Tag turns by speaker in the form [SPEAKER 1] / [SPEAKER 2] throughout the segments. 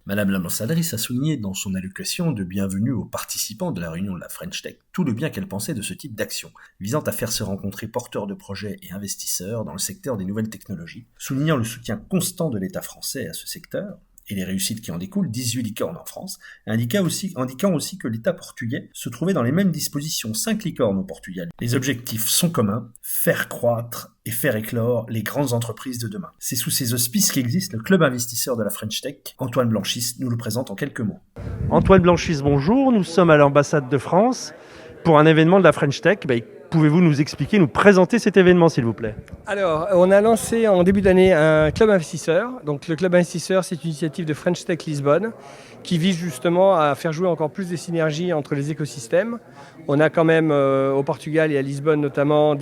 [SPEAKER 1] Madame l'ambassadrice a souligné dans son allocution de bienvenue aux participants de la réunion de la French Tech tout le bien qu'elle pensait de ce type d'action, visant à faire se rencontrer porteurs de projets et investisseurs dans le secteur des nouvelles technologies, soulignant le soutien constant de l'État français à ce secteur, et les réussites qui en découlent, 18 licornes en France, indiquant aussi que l'État portugais se trouvait dans les mêmes dispositions, 5 licornes au Portugal. Les objectifs sont communs, faire croître et faire éclore les grandes entreprises de demain. C'est sous ces auspices qu'existe le club investisseur de la French Tech. Antoine Blanchis nous le présente en quelques mots.
[SPEAKER 2] Antoine Blanchis, bonjour, nous sommes à l'ambassade de France pour un événement de la French Tech. Pouvez-vous nous expliquer, nous présenter cet événement, s'il vous plaît ?
[SPEAKER 3] Alors, on a lancé en début d'année un club investisseur. Donc, le club investisseur, c'est une initiative de French Tech Lisbonne qui vise justement à faire jouer encore plus des synergies entre les écosystèmes. On a quand même au Portugal et à Lisbonne notamment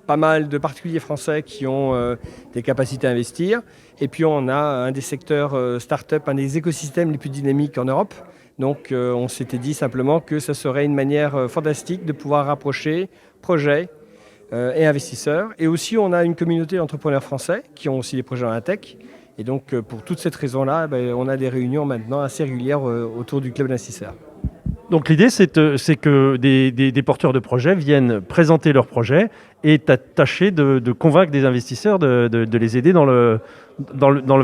[SPEAKER 3] pas mal de particuliers français qui ont des capacités à investir. Et puis, on a un des secteurs start-up, un des écosystèmes les plus dynamiques en Europe. Donc, on s'était dit simplement que ça serait une manière fantastique de pouvoir rapprocher projets et investisseurs. Et aussi, on a une communauté d'entrepreneurs français qui ont aussi des projets dans la tech. Et donc, pour toute cette raison-là, on a des réunions maintenant assez régulières autour du club d'investisseurs.
[SPEAKER 2] Donc l'idée, c'est que des porteurs de projets viennent présenter leurs projets et tâcher de convaincre des investisseurs de les aider dans le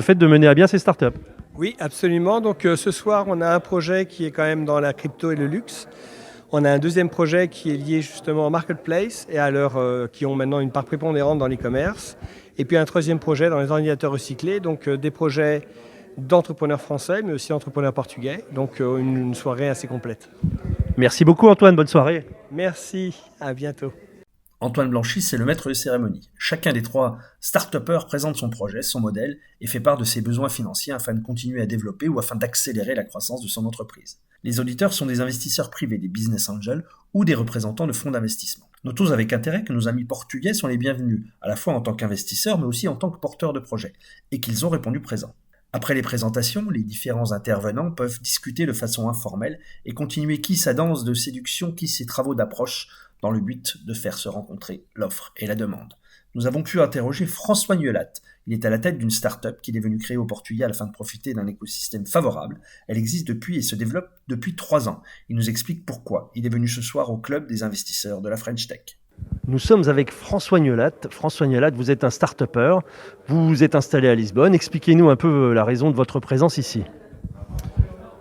[SPEAKER 2] fait de mener à bien ces startups.
[SPEAKER 3] Oui, absolument. Donc ce soir, on a un projet qui est quand même dans la crypto et le luxe. On a un deuxième projet qui est lié justement au marketplace et qui ont maintenant une part prépondérante dans l'e-commerce. Et puis un troisième projet dans les ordinateurs recyclés, donc des projets d'entrepreneurs français, mais aussi d'entrepreneurs portugais. Donc une soirée assez complète.
[SPEAKER 2] Merci beaucoup Antoine, bonne soirée.
[SPEAKER 3] Merci, à bientôt.
[SPEAKER 1] Antoine Blanchis est le maître de cérémonie. Chacun des 3 start-upers présente son projet, son modèle, et fait part de ses besoins financiers afin de continuer à développer ou afin d'accélérer la croissance de son entreprise. Les auditeurs sont des investisseurs privés, des business angels ou des représentants de fonds d'investissement. Notons avec intérêt que nos amis portugais sont les bienvenus, à la fois en tant qu'investisseurs, mais aussi en tant que porteurs de projets, et qu'ils ont répondu présents. Après les présentations, les différents intervenants peuvent discuter de façon informelle et continuer qui sa danse de séduction, qui ses travaux d'approche, dans le but de faire se rencontrer l'offre et la demande. Nous avons pu interroger François Niolat. Il est à la tête d'une start-up qu'il est venu créer au Portugal afin de profiter d'un écosystème favorable. Elle existe depuis et se développe depuis 3 ans. Il nous explique pourquoi il est venu ce soir au club des investisseurs de la French Tech.
[SPEAKER 2] Nous sommes avec François Niolat. François Niolat, vous êtes un start-upper, vous vous êtes installé à Lisbonne. Expliquez-nous un peu la raison de votre présence ici.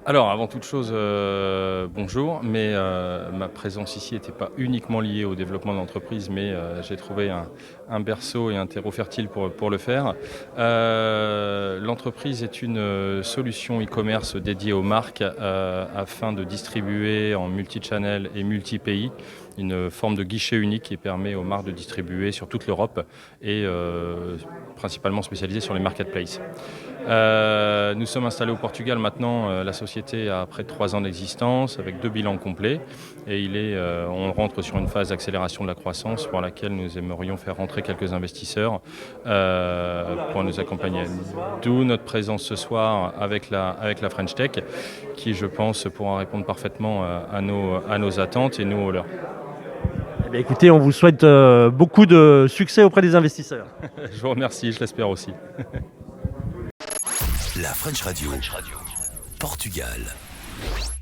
[SPEAKER 4] Alors, avant toute chose, bonjour, mais ma présence ici n'était pas uniquement liée au développement de l'entreprise, mais j'ai trouvé un berceau et un terreau fertile pour le faire. L'entreprise est une solution e-commerce dédiée aux marques afin de distribuer en multi-channel et multi-pays une forme de guichet unique qui permet aux marques de distribuer sur toute l'Europe et principalement spécialisée sur les marketplaces. Nous sommes installés au Portugal maintenant, la société a près de 3 ans d'existence avec 2 bilans complets et on rentre sur une phase d'accélération de la croissance pour laquelle nous aimerions faire rentrer quelques investisseurs pour nous accompagner. D'où notre présence ce soir avec la French Tech qui je pense pourra répondre parfaitement à nos attentes et nous aux leurs.
[SPEAKER 2] Écoutez, on vous souhaite beaucoup de succès auprès des investisseurs.
[SPEAKER 4] Je vous remercie, je l'espère aussi.
[SPEAKER 5] La French Radio. Portugal.